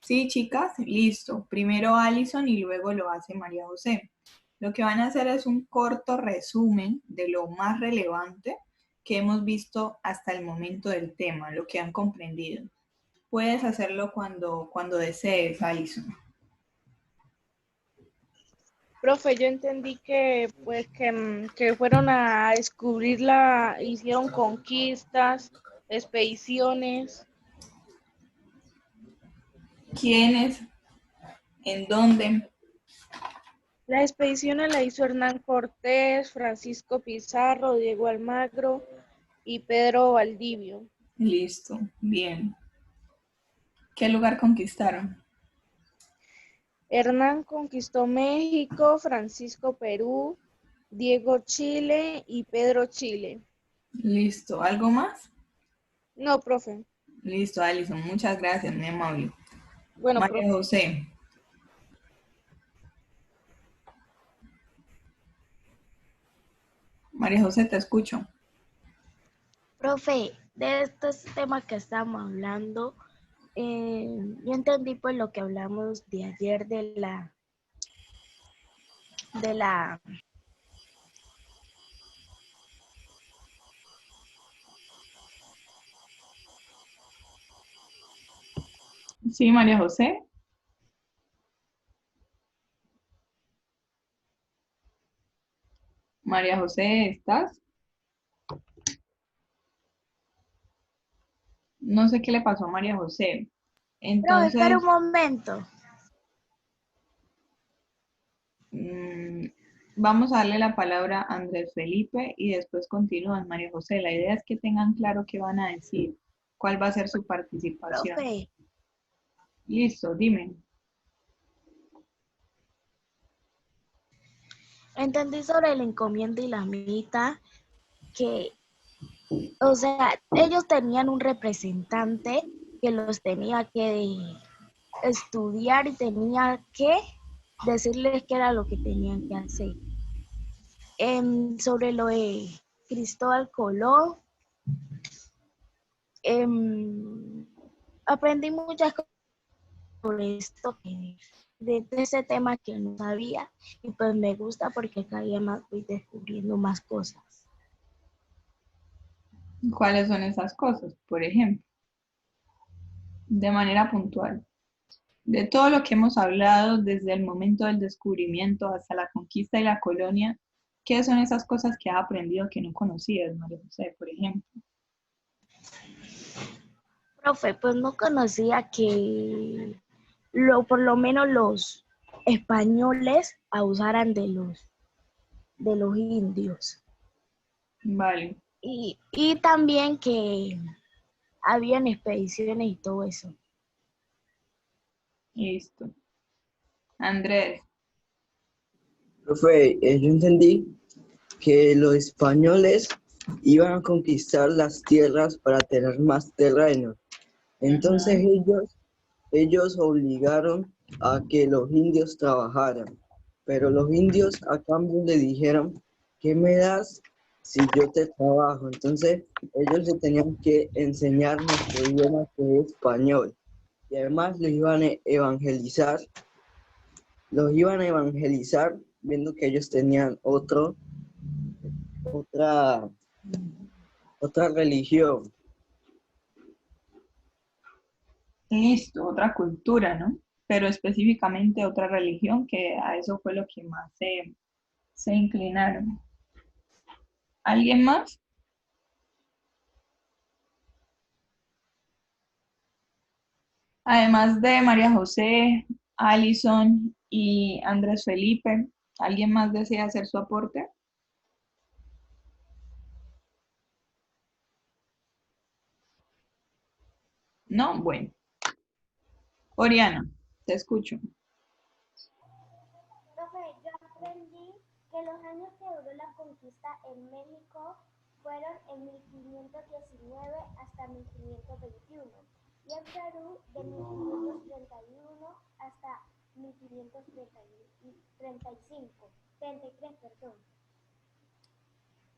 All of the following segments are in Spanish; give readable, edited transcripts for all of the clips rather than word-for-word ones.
Sí, chicas, listo. Primero Alison y luego lo hace María José. Lo que van a hacer es un corto resumen de lo más relevante que hemos visto hasta el momento del tema, lo que han comprendido. Puedes hacerlo cuando desees, Alison. Profe, yo entendí que pues que fueron a descubrirla, hicieron conquistas, expediciones. ¿Quiénes? ¿En dónde? Las expediciones la hizo Hernán Cortés, Francisco Pizarro, Diego Almagro y Pedro Valdivio. Listo, bien. ¿Qué lugar conquistaron? Hernán conquistó México, Francisco Perú, Diego Chile y Pedro Chile. Listo. ¿Algo más? No, profe. Listo, Alison. Muchas gracias, muy amable. Bueno, María profe. José. María José, te escucho. Profe, de estos temas que estamos hablando, yo entendí pues lo que hablamos de ayer de la, Sí, María José. María José, ¿estás? No sé qué le pasó a María José. Profe, espera un Entonces, momento. mm, vamos a darle la palabra a Andrés Felipe y después continúan, María José. La idea es que tengan claro qué van a decir, cuál va a ser su participación. Profe, Listo, dime. entendí sobre la encomienda y la mitad que, o sea, ellos tenían un representante que los tenía que estudiar y tenía que decirles qué era lo que tenían que hacer. Sobre lo de Cristóbal Colón, em, aprendí muchas cosas sobre esto, de ese tema que no sabía, y pues me gusta porque cada día más voy descubriendo más cosas. ¿Cuáles son esas cosas? Por ejemplo, de manera puntual. De todo lo que hemos hablado desde el momento del descubrimiento hasta la conquista y la colonia, ¿qué son esas cosas que has aprendido que no conocías, María José, por ejemplo? Profe, pues no conocía que por lo menos los españoles abusaran de los indios. Vale, Y también que habían expediciones y todo eso. listo. Andrés, Profe, yo entendí que los españoles iban a conquistar las tierras para tener más terreno. Entonces ujú, ellos obligaron a que los indios trabajaran, pero los indios a cambio le dijeron, ¿qué me das si yo te trabajo? Entonces ellos le tenían que enseñar nuestro idioma que es español y además los iban a evangelizar viendo que ellos tenían otra, otra religión. listo, otra cultura, ¿no? Pero específicamente otra religión, que a eso fue lo que más se inclinaron. ¿Alguien más? Además de María José, Alison y Andrés Felipe, ¿alguien más desea hacer su aporte? No, bueno. Oriana, te escucho. Profe, yo aprendí que los años que duró la conquista en México fueron en 1519 hasta 1521 y en Perú de 1531 hasta 1535, 33, perdón.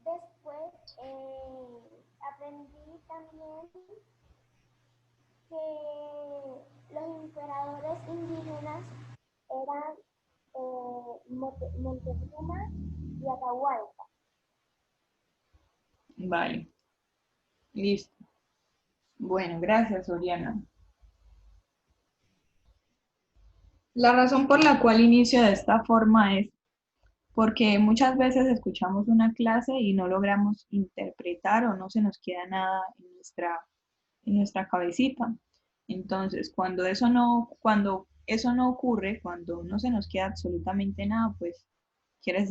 Después aprendí también que los emperadores indígenas eran Montezuma y Atahualpa. Vale, listo. Bueno, gracias, Oriana. La razón por la cual inicio de esta forma es porque muchas veces escuchamos una clase y no logramos interpretar o no se nos queda nada en nuestra cabecita. Entonces, cuando eso no ocurre, cuando no se nos queda absolutamente nada, pues quiere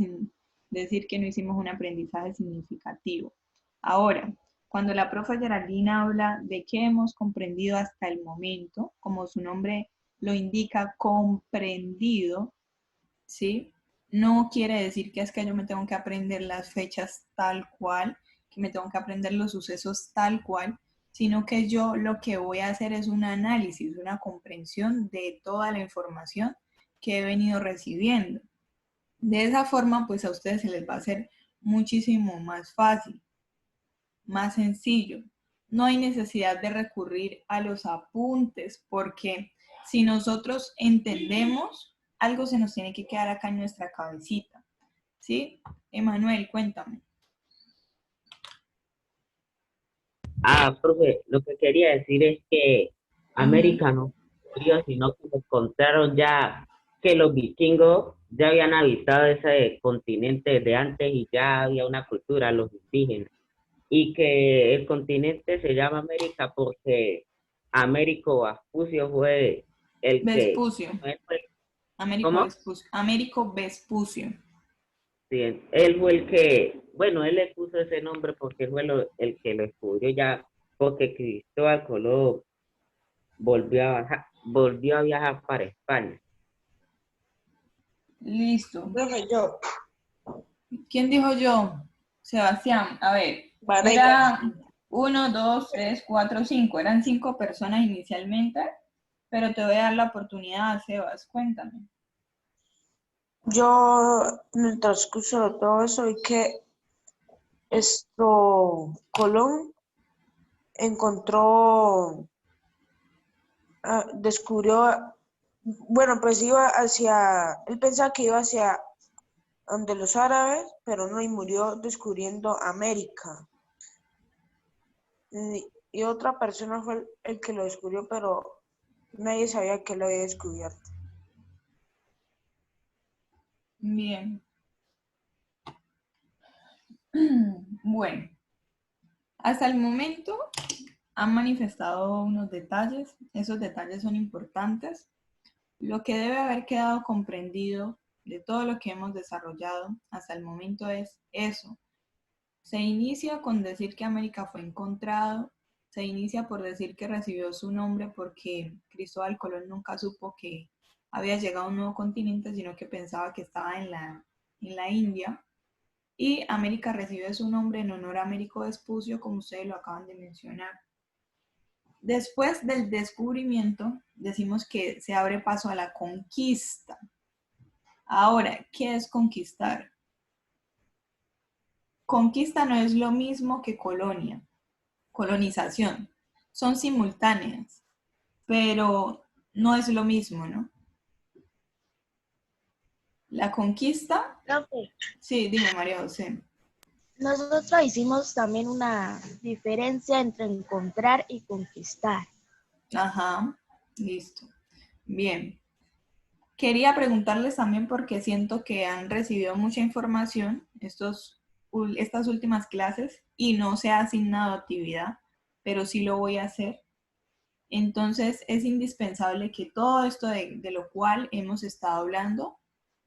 decir que no hicimos un aprendizaje significativo. Ahora, cuando la profe Geraldina habla de qué hemos comprendido hasta el momento, como su nombre lo indica, comprendido, ¿sí? No quiere decir que es que yo me tengo que aprender las fechas tal cual, que me tengo que aprender los sucesos tal cual, sino que yo lo que voy a hacer es un análisis, una comprensión de toda la información que he venido recibiendo. De esa forma, pues a ustedes se les va a hacer muchísimo más fácil, más sencillo. No hay necesidad de recurrir a los apuntes, porque si nosotros entendemos, algo se nos tiene que quedar acá en nuestra cabecita. ¿Sí? Emanuel, cuéntame. Profe, lo que quería decir es que América no murió, sino que se encontraron ya que los vikingos ya habían habitado ese continente desde antes y ya había una cultura, los indígenas. Y que el continente se llama América porque Américo Vespucio fue el que, Vespucio. él fue- Américo ¿cómo? Vespucio. Américo Vespucio. Sí, él fue el que, bueno, él le puso ese nombre porque fue el que lo descubrió ya, porque Cristóbal Colón volvió a viajar para España. Listo. Profe, yo. ¿Quién dijo yo? Sebastián. A ver, Vanessa. era 1, 2, 3, 4, 5. Eran 5 personas inicialmente, pero te voy a dar la oportunidad, Sebas. Cuéntame. Yo, en el transcurso de todo eso, vi que Colón encontró, descubrió, bueno, pues él pensaba que iba hacia donde los árabes, pero no, y murió descubriendo América. Y otra persona fue el que lo descubrió, pero nadie sabía que lo había descubierto. Bien. Bueno, hasta el momento han manifestado unos detalles. Esos detalles son importantes. Lo que debe haber quedado comprendido de todo lo que hemos desarrollado hasta el momento es eso. Se inicia con decir que América fue encontrado, se inicia por decir que recibió su nombre porque Cristóbal Colón nunca supo que había llegado a un nuevo continente, sino que pensaba que estaba en la India. Y América recibe su nombre en honor a Américo Vespucio, como ustedes lo acaban de mencionar. Después del descubrimiento, decimos que se abre paso a la conquista. Ahora, ¿qué es conquistar? Conquista no es lo mismo que colonia, colonización. Son simultáneas, pero no es lo mismo, ¿no? La conquista, Profe, sí, dime María José. nosotros hicimos también una diferencia entre encontrar y conquistar. Ajá, listo. Bien. Quería preguntarles también porque siento que han recibido mucha información estas últimas clases y no se ha asignado actividad, pero sí lo voy a hacer. Entonces es indispensable que todo esto de lo cual hemos estado hablando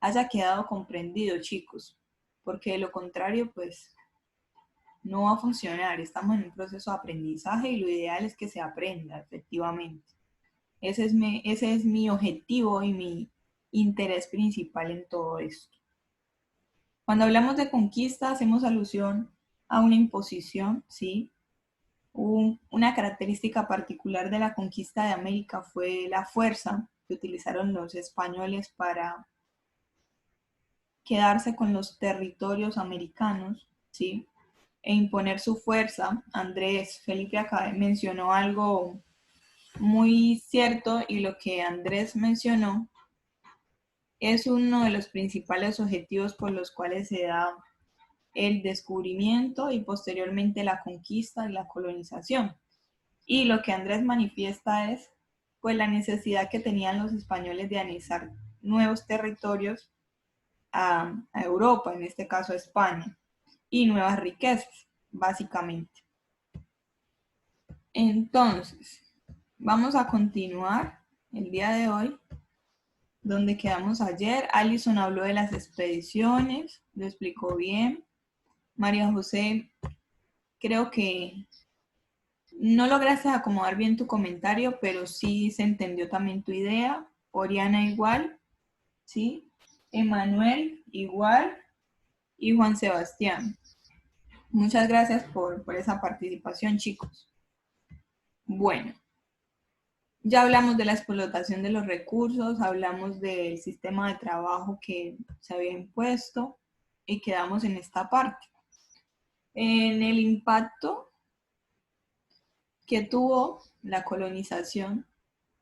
haya quedado comprendido, chicos, porque de lo contrario, pues no va a funcionar. Estamos en un proceso de aprendizaje y lo ideal es que se aprenda efectivamente. Ese es mi objetivo y mi interés principal en todo esto. Cuando hablamos de conquista, hacemos alusión a una imposición, ¿sí? Una característica particular de la conquista de América fue la fuerza que utilizaron los españoles para quedarse con los territorios americanos, ¿sí? E imponer su fuerza. Andrés Felipe acá mencionó algo muy cierto, y lo que Andrés mencionó es uno de los principales objetivos por los cuales se da el descubrimiento y posteriormente la conquista y la colonización. Y lo que Andrés manifiesta es pues la necesidad que tenían los españoles de anexar nuevos territorios a Europa, en este caso a España, y nuevas riquezas, básicamente. Entonces, vamos a continuar el día de hoy donde quedamos ayer. Alison habló de las expediciones, lo explicó bien. María José, creo que no lograste acomodar bien tu comentario, pero sí se entendió también tu idea. Oriana igual, ¿sí? Emanuel igual y Juan Sebastián. Muchas gracias por esa participación, chicos. Bueno, ya hablamos de la explotación de los recursos, hablamos del sistema de trabajo que se había impuesto y quedamos en esta parte. En el impacto que tuvo la colonización,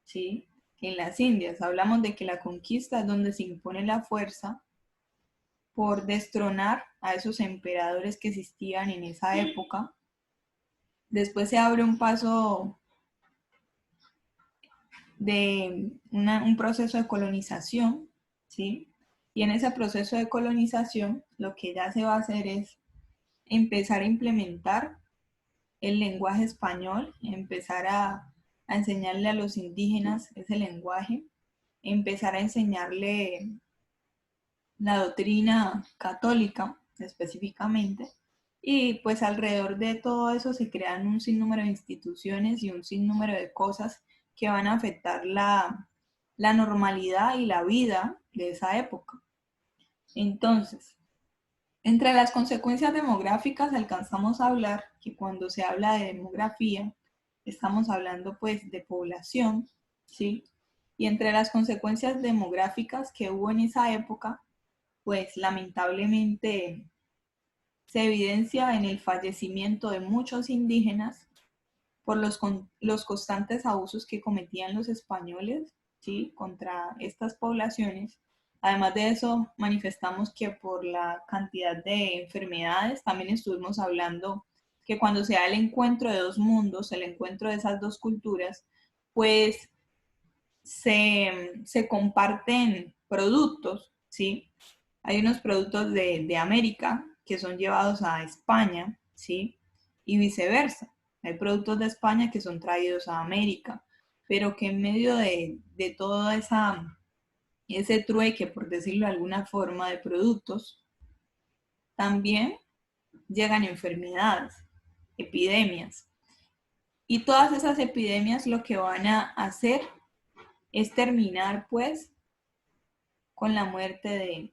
¿sí? En las Indias, hablamos de que la conquista es donde se impone la fuerza por destronar a esos emperadores que existían en esa época. Después se abre un paso de un proceso de colonización, ¿sí? Y en ese proceso de colonización, lo que ya se va a hacer es empezar a implementar el lenguaje español, empezar a enseñarle a los indígenas ese lenguaje, empezar a enseñarle la doctrina católica específicamente, y pues alrededor de todo eso se crean un sinnúmero de instituciones y un sinnúmero de cosas que van a afectar la normalidad y la vida de esa época. Entonces, entre las consecuencias demográficas alcanzamos a hablar que cuando se habla de demografía, estamos hablando pues de población, ¿sí? Y entre las consecuencias demográficas que hubo en esa época, pues lamentablemente se evidencia en el fallecimiento de muchos indígenas por los constantes abusos que cometían los españoles, ¿sí? Contra estas poblaciones. Además de eso, manifestamos que por la cantidad de enfermedades, también estuvimos hablando que cuando se da el encuentro de dos mundos, el encuentro de esas dos culturas, pues se comparten productos, ¿sí? Hay unos productos de América que son llevados a España, ¿sí? Y viceversa. Hay productos de España que son traídos a América, pero que en medio de todo ese trueque, por decirlo de alguna forma, de productos, también llegan enfermedades, epidemias. Y todas esas epidemias lo que van a hacer es terminar, pues, con la muerte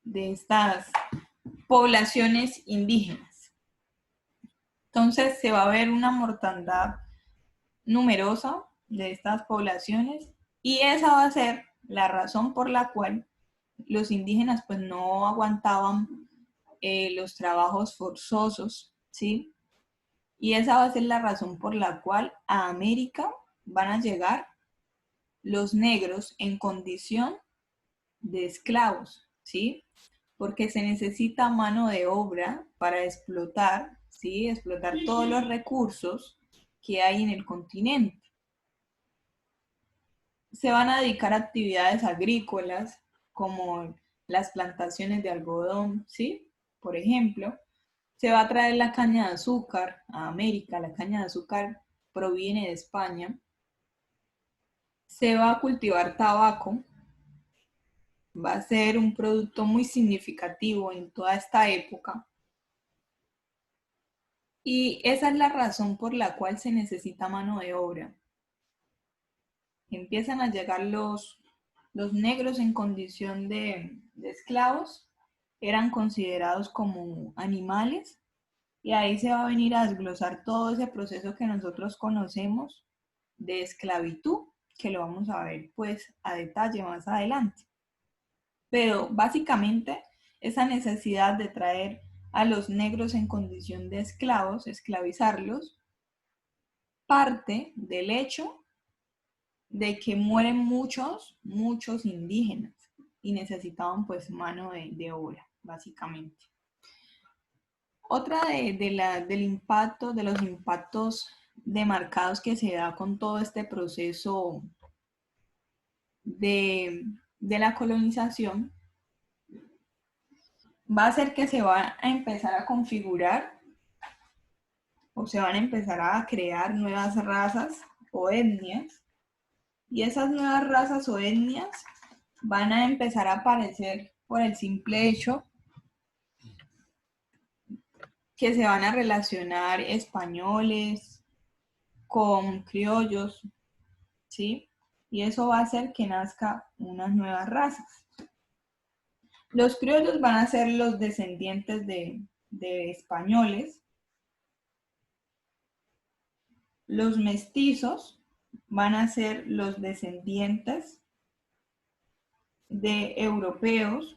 de estas poblaciones indígenas. Entonces se va a ver una mortandad numerosa de estas poblaciones y esa va a ser la razón por la cual los indígenas pues no aguantaban los trabajos forzosos, ¿sí? Y esa va a ser la razón por la cual a América van a llegar los negros en condición de esclavos, ¿sí? Porque se necesita mano de obra para explotar, ¿sí? Explotar todos los recursos que hay en el continente. Se van a dedicar a actividades agrícolas como las plantaciones de algodón, ¿sí? Por ejemplo, se va a traer la caña de azúcar a América. La caña de azúcar proviene de España. Se va a cultivar tabaco. Va a ser un producto muy significativo en toda esta época. Y esa es la razón por la cual se necesita mano de obra. Empiezan a llegar los negros en condición de esclavos, eran considerados como animales, y ahí se va a venir a desglosar todo ese proceso que nosotros conocemos de esclavitud, que lo vamos a ver pues a detalle más adelante. Pero básicamente esa necesidad de traer a los negros en condición de esclavos, esclavizarlos, parte del hecho de que mueren muchos indígenas y necesitaban pues mano de obra, básicamente. Otra del impacto, de los impactos demarcados que se da con todo este proceso de la colonización, va a ser que se va a empezar a configurar o se van a empezar a crear nuevas razas o etnias, y esas nuevas razas o etnias van a empezar a aparecer por el simple hecho que se van a relacionar españoles con criollos, ¿sí? Y eso va a hacer que nazca unas nuevas razas. Los criollos van a ser los descendientes de españoles. Los mestizos van a ser los descendientes de europeos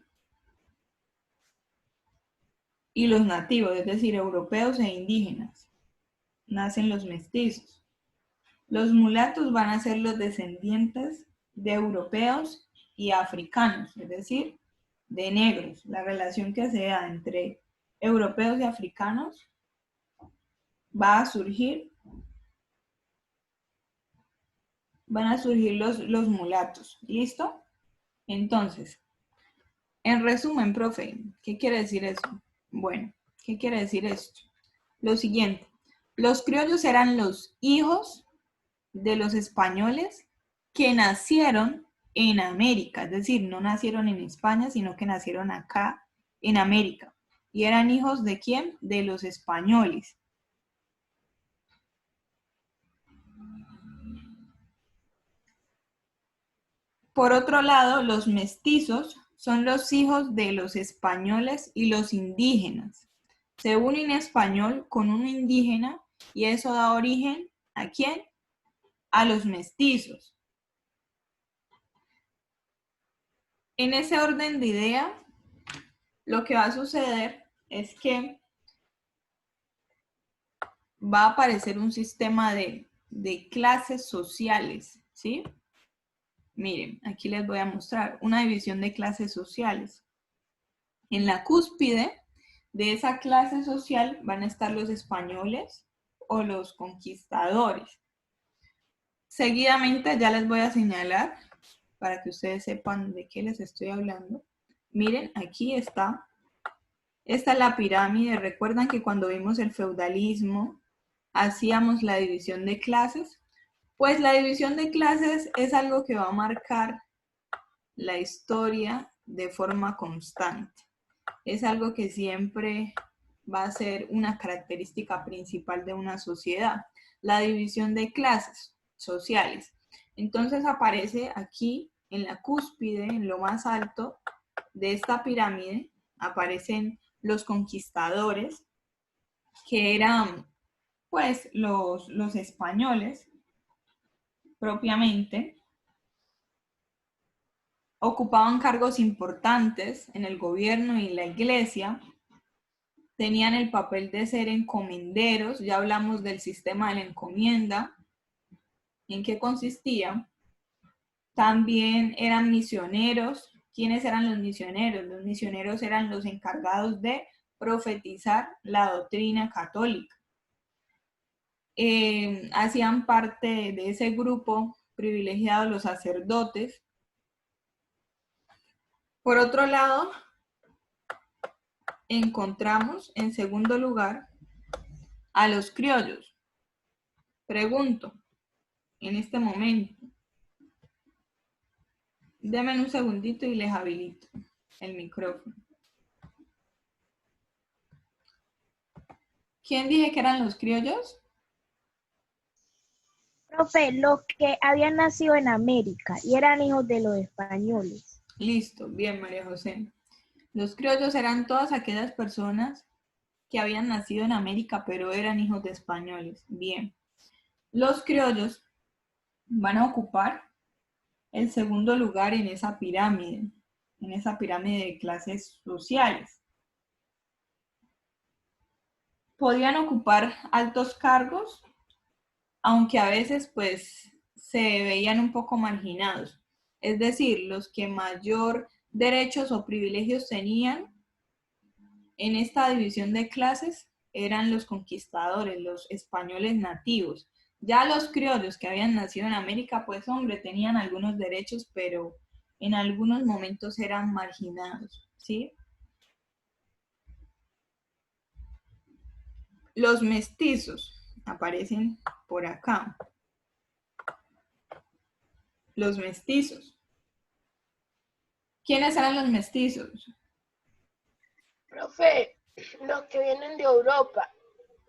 y los nativos, es decir, europeos e indígenas. Nacen los mestizos. Los mulatos van a ser los descendientes de europeos y africanos, es decir, de negros. La relación que se da entre europeos y africanos va a surgir, van a surgir los mulatos. ¿Listo? Entonces, en resumen, profe, ¿qué quiere decir eso? Bueno, ¿qué quiere decir esto? Lo siguiente, los criollos eran los hijos de los españoles que nacieron en América, es decir, no nacieron en España, sino que nacieron acá en América. ¿Y eran hijos de quién? De los españoles. Por otro lado, los mestizos son los hijos de los españoles y los indígenas. Se une un español con un indígena y eso da origen ¿a quién? A los mestizos. En ese orden de idea, lo que va a suceder es que va a aparecer un sistema de clases sociales, ¿sí? Miren, aquí les voy a mostrar una división de clases sociales. En la cúspide de esa clase social van a estar los españoles o los conquistadores. Seguidamente ya les voy a señalar para que ustedes sepan de qué les estoy hablando. Miren, aquí está. Esta es la pirámide. Recuerdan que cuando vimos el feudalismo hacíamos la división de clases. Pues la división de clases es algo que va a marcar la historia de forma constante. Es algo que siempre va a ser una característica principal de una sociedad, la división de clases sociales. Entonces aparece aquí en la cúspide, en lo más alto de esta pirámide, aparecen los conquistadores, que eran pues los españoles propiamente. Ocupaban cargos importantes en el gobierno y en la iglesia, tenían el papel de ser encomenderos, ya hablamos del sistema de la encomienda, en qué consistía. También eran misioneros. ¿Quiénes eran los misioneros? Los misioneros eran los encargados de profetizar la doctrina católica. Hacían parte de ese grupo privilegiado los sacerdotes. Por otro lado, encontramos en segundo lugar a los criollos. Pregunto, en este momento, denme un segundito y les habilito el micrófono. ¿Quién dije que eran los criollos? Profe, los que habían nacido en América y eran hijos de los españoles. Listo, bien, María José. Los criollos eran todas aquellas personas que habían nacido en América, pero eran hijos de españoles. Bien. Los criollos van a ocupar el segundo lugar en esa pirámide de clases sociales. Podían ocupar altos cargos, aunque a veces pues se veían un poco marginados. Es decir, los que mayor derechos o privilegios tenían en esta división de clases eran los conquistadores, los españoles nativos. Ya los criollos que habían nacido en América, pues hombre, tenían algunos derechos, pero en algunos momentos eran marginados, ¿sí? Los mestizos aparecen por acá. Los mestizos. ¿Quiénes eran los mestizos? Profe, los que vienen de Europa.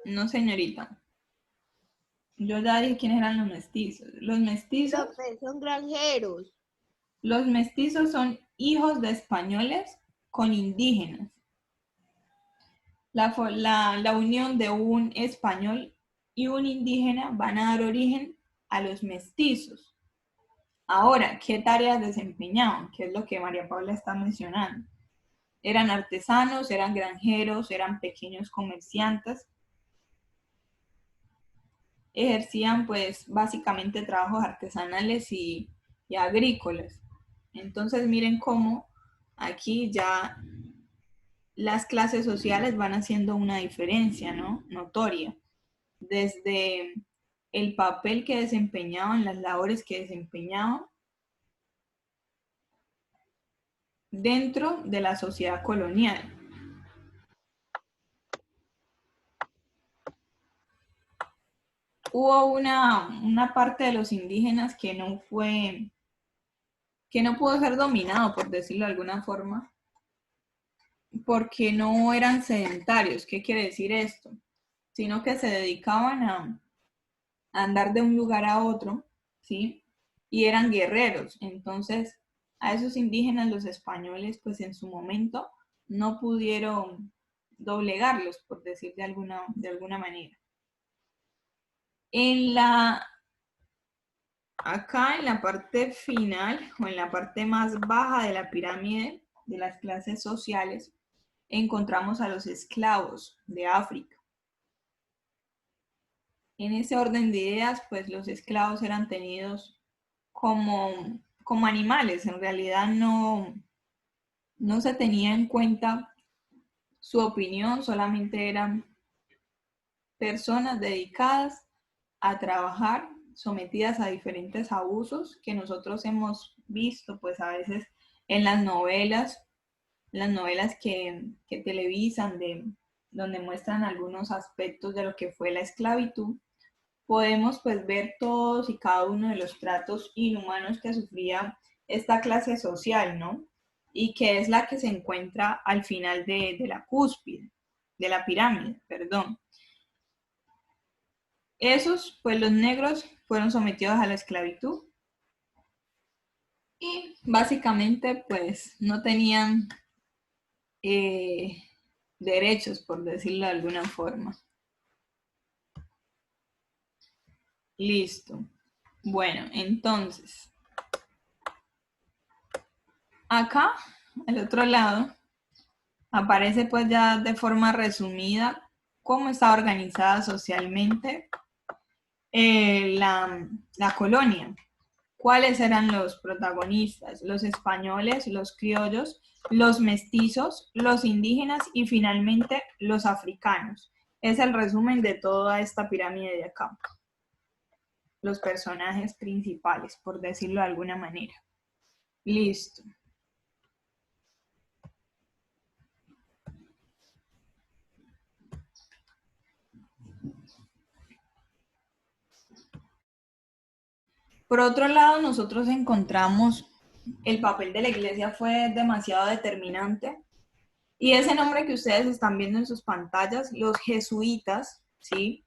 No, señorita. Yo ya dije quiénes eran los mestizos. Los mestizos, Profe, son granjeros. los mestizos son hijos de españoles con indígenas. La unión de un español y un indígena van a dar origen a los mestizos. Ahora, ¿qué tareas desempeñaban? ¿Qué es lo que María Paula está mencionando? Eran artesanos, eran granjeros, eran pequeños comerciantes. Ejercían pues básicamente trabajos artesanales y agrícolas. Entonces miren cómo aquí ya las clases sociales van haciendo una diferencia, ¿no? Notoria. Desde el papel que desempeñaban, las labores que desempeñaban dentro de la sociedad colonial. Hubo una parte de los indígenas que no pudo ser dominado, por decirlo de alguna forma, porque no eran sedentarios. ¿Qué quiere decir esto? Sino que se dedicaban a andar de un lugar a otro, ¿sí? Y eran guerreros. Entonces, a esos indígenas los españoles, pues en su momento, no pudieron doblegarlos, por decir de alguna manera. Acá en la parte final, o en la parte más baja de la pirámide de las clases sociales, encontramos a los esclavos de África. En ese orden de ideas, pues los esclavos eran tenidos como animales. En realidad no se tenía en cuenta su opinión, solamente eran personas dedicadas a trabajar, sometidas a diferentes abusos que nosotros hemos visto pues a veces en las novelas que televisan, donde muestran algunos aspectos de lo que fue la esclavitud. Podemos pues ver todos y cada uno de los tratos inhumanos que sufría esta clase social, ¿no? Y que es la que se encuentra al final de la cúspide, de la pirámide, perdón. Esos, pues los negros fueron sometidos a la esclavitud y básicamente pues no tenían derechos, por decirlo de alguna forma. Listo. Bueno, entonces, acá, al otro lado, aparece pues ya de forma resumida cómo está organizada socialmente la colonia. ¿Cuáles eran los protagonistas? Los españoles, los criollos, los mestizos, los indígenas y finalmente los africanos. Es el resumen de toda esta pirámide de acá. Los personajes principales, por decirlo de alguna manera. Listo. Por otro lado, nosotros encontramos el papel de la iglesia fue demasiado determinante. Y ese nombre que ustedes están viendo en sus pantallas, los jesuitas, ¿sí?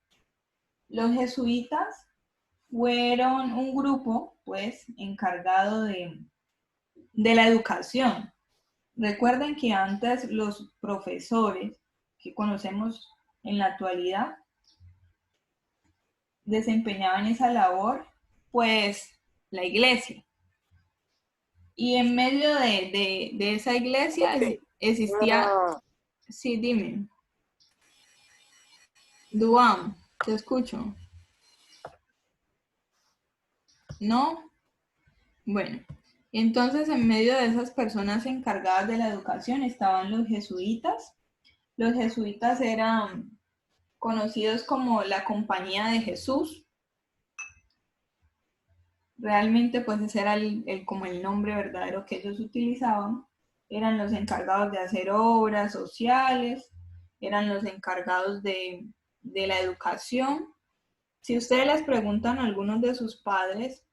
Los jesuitas fueron un grupo, pues, encargado de la educación. Recuerden que antes los profesores que conocemos en la actualidad desempeñaban esa labor, pues, la iglesia. Y en medio de esa iglesia existía... Sí, dime. Duan, te escucho. ¿No? Bueno, entonces en medio de esas personas encargadas de la educación estaban los jesuitas. Los jesuitas eran conocidos como la Compañía de Jesús. Realmente pues ese era como el nombre verdadero que ellos utilizaban. Eran los encargados de hacer obras sociales, eran los encargados de la educación. Si ustedes les preguntan a algunos de sus padres,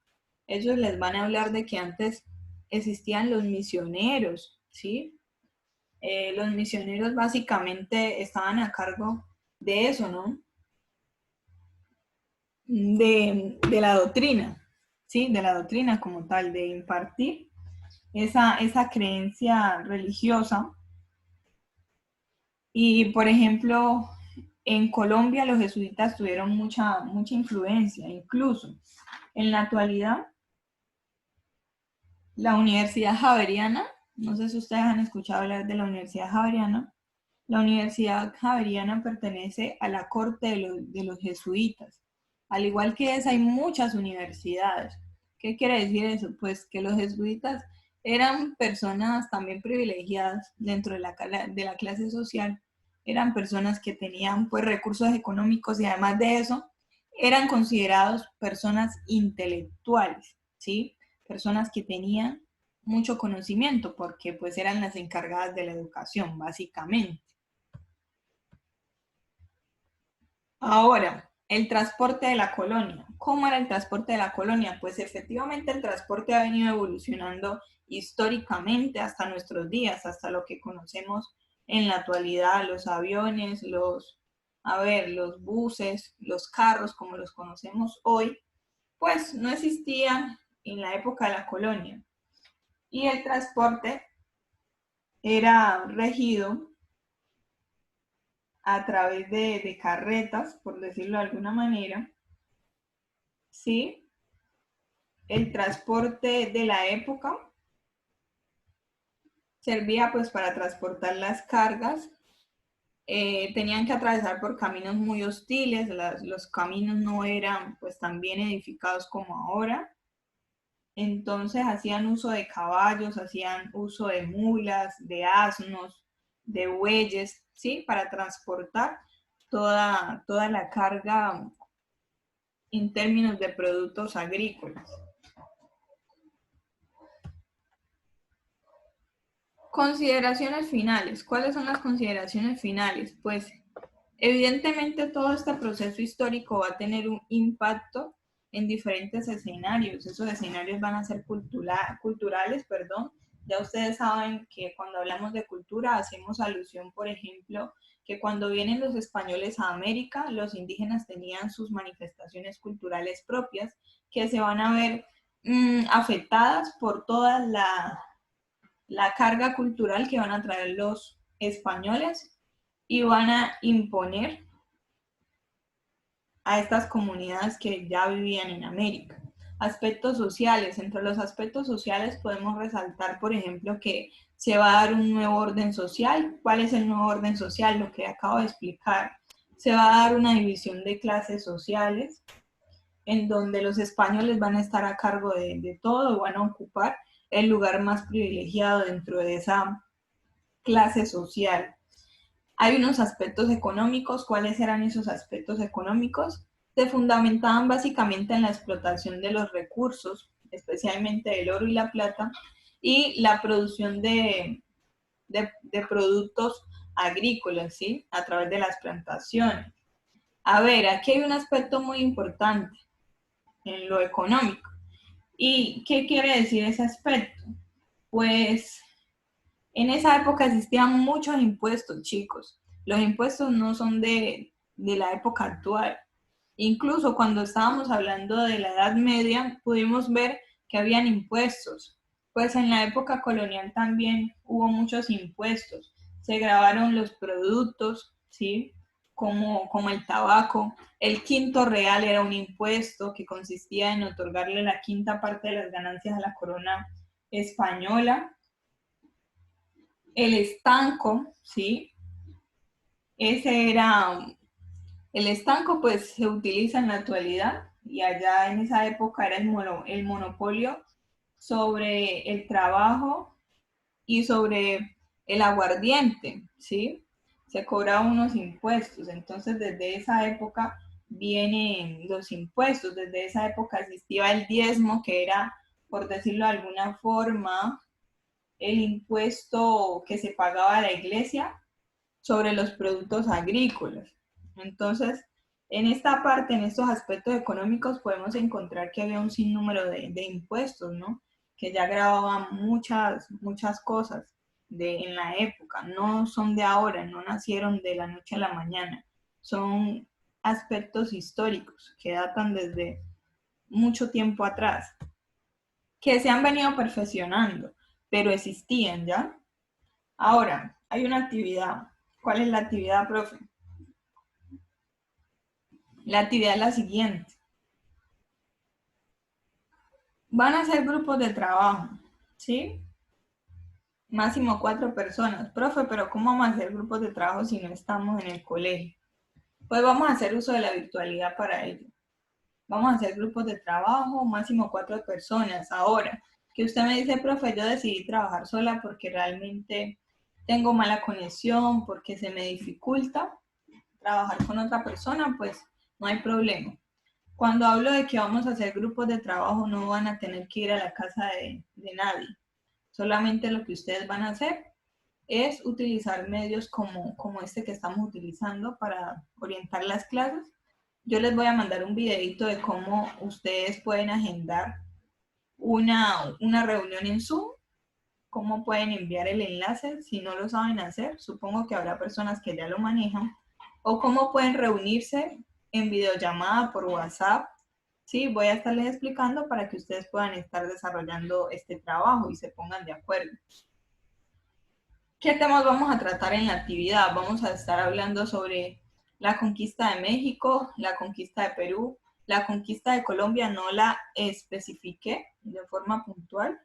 ellos les van a hablar de que antes existían los misioneros, ¿sí? Los misioneros básicamente estaban a cargo de eso, ¿no? De la doctrina, ¿sí? De la doctrina como tal, de impartir esa creencia religiosa. Y, por ejemplo, en Colombia los jesuitas tuvieron mucha influencia, incluso en la actualidad, la Universidad Javeriana, no sé si ustedes han escuchado hablar de la Universidad Javeriana. La Universidad Javeriana pertenece a la corte de los jesuitas. Al igual que esa, hay muchas universidades. ¿Qué quiere decir eso? Pues que los jesuitas eran personas también privilegiadas dentro de la clase social. Eran personas que tenían pues recursos económicos y además de eso, eran considerados personas intelectuales, ¿sí? Personas que tenían mucho conocimiento porque pues eran las encargadas de la educación, básicamente. Ahora, el transporte de la colonia. ¿Cómo era el transporte de la colonia? Pues efectivamente el transporte ha venido evolucionando históricamente hasta nuestros días, hasta lo que conocemos en la actualidad, los aviones, los buses, los carros como los conocemos hoy, pues no existían en la época de la colonia. Y el transporte era regido a través de carretas, por decirlo de alguna manera, ¿sí? El transporte de la época servía pues para transportar las cargas. Tenían que atravesar por caminos muy hostiles, los caminos no eran pues tan bien edificados como ahora. Entonces hacían uso de caballos, hacían uso de mulas, de asnos, de bueyes, ¿sí? Para transportar toda la carga en términos de productos agrícolas. Consideraciones finales. ¿Cuáles son las consideraciones finales? Pues evidentemente todo este proceso histórico va a tener un impacto en diferentes escenarios. Esos escenarios van a ser culturales, perdón. Ya ustedes saben que cuando hablamos de cultura hacemos alusión, por ejemplo, que cuando vienen los españoles a América, los indígenas tenían sus manifestaciones culturales propias que se van a ver afectadas por toda la carga cultural que van a traer los españoles y van a imponer a estas comunidades que ya vivían en América. Aspectos sociales. Entre los aspectos sociales podemos resaltar, por ejemplo, que se va a dar un nuevo orden social. ¿Cuál es el nuevo orden social? Lo que acabo de explicar. Se va a dar una división de clases sociales en donde los españoles van a estar a cargo de todo, van a ocupar el lugar más privilegiado dentro de esa clase social. Hay unos aspectos económicos. ¿Cuáles eran esos aspectos económicos? Se fundamentaban básicamente en la explotación de los recursos, especialmente el oro y la plata, y la producción de productos agrícolas, ¿sí? A través de las plantaciones. A ver, aquí hay un aspecto muy importante en lo económico. ¿Y qué quiere decir ese aspecto? Pues en esa época existían muchos impuestos, chicos. Los impuestos no son de la época actual. Incluso cuando estábamos hablando de la Edad Media, pudimos ver que habían impuestos. Pues en la época colonial también hubo muchos impuestos. Se grabaron los productos, ¿sí? Como el tabaco. El quinto real era un impuesto que consistía en otorgarle la quinta parte de las ganancias a la corona española. El estanco, ¿sí? Ese era, el estanco pues se utiliza en la actualidad y allá en esa época era el monopolio sobre el trabajo y sobre el aguardiente, ¿sí? Se cobraban unos impuestos, entonces desde esa época vienen los impuestos, desde esa época existía el diezmo, que era, por decirlo de alguna forma, el impuesto que se pagaba a la iglesia sobre los productos agrícolas. Entonces, en esta parte, en estos aspectos económicos, podemos encontrar que había un sinnúmero de impuestos, ¿no? Que ya grababan muchas cosas en la época. No son de ahora, no nacieron de la noche a la mañana. Son aspectos históricos que datan desde mucho tiempo atrás, que se han venido perfeccionando, pero existían ya. Ahora, hay una actividad. ¿Cuál es la actividad, profe? La actividad es la siguiente. Van a ser grupos de trabajo, ¿sí? Máximo 4 personas. Profe, pero ¿cómo vamos a hacer grupos de trabajo si no estamos en el colegio? Pues vamos a hacer uso de la virtualidad para ello. Vamos a hacer grupos de trabajo, máximo 4 personas. Ahora, que usted me dice, profe, yo decidí trabajar sola porque realmente tengo mala conexión, porque se me dificulta trabajar con otra persona, pues no hay problema. Cuando hablo de que vamos a hacer grupos de trabajo, no van a tener que ir a la casa de nadie. Solamente lo que ustedes van a hacer es utilizar medios como este que estamos utilizando para orientar las clases. Yo les voy a mandar un videito de cómo ustedes pueden agendar una reunión en Zoom, cómo pueden enviar el enlace si no lo saben hacer. Supongo que habrá personas que ya lo manejan. O cómo pueden reunirse en videollamada por WhatsApp. Sí, voy a estarles explicando para que ustedes puedan estar desarrollando este trabajo y se pongan de acuerdo. ¿Qué temas vamos a tratar en la actividad? Vamos a estar hablando sobre la conquista de México, la conquista de Perú, la conquista de Colombia, no la especifiqué de forma puntual,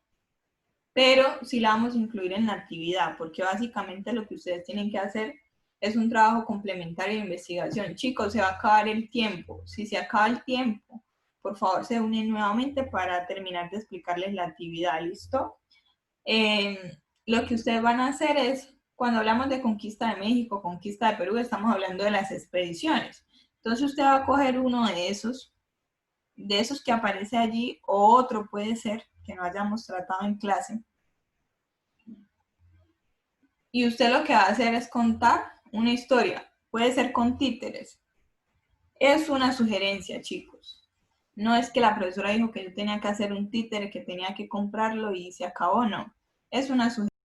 pero sí la vamos a incluir en la actividad, porque básicamente lo que ustedes tienen que hacer es un trabajo complementario de investigación. Chicos, se va a acabar el tiempo. Si se acaba el tiempo, por favor se unen nuevamente para terminar de explicarles la actividad, ¿listo? Lo que ustedes van a hacer es, cuando hablamos de conquista de México, conquista de Perú, estamos hablando de las expediciones. Entonces usted va a coger uno de esos que aparece allí, o otro puede ser que no hayamos tratado en clase. Y usted lo que va a hacer es contar una historia. Puede ser con títeres. Es una sugerencia, chicos. No es que la profesora dijo que yo tenía que hacer un títere, que tenía que comprarlo y se acabó, no. Es una sugerencia.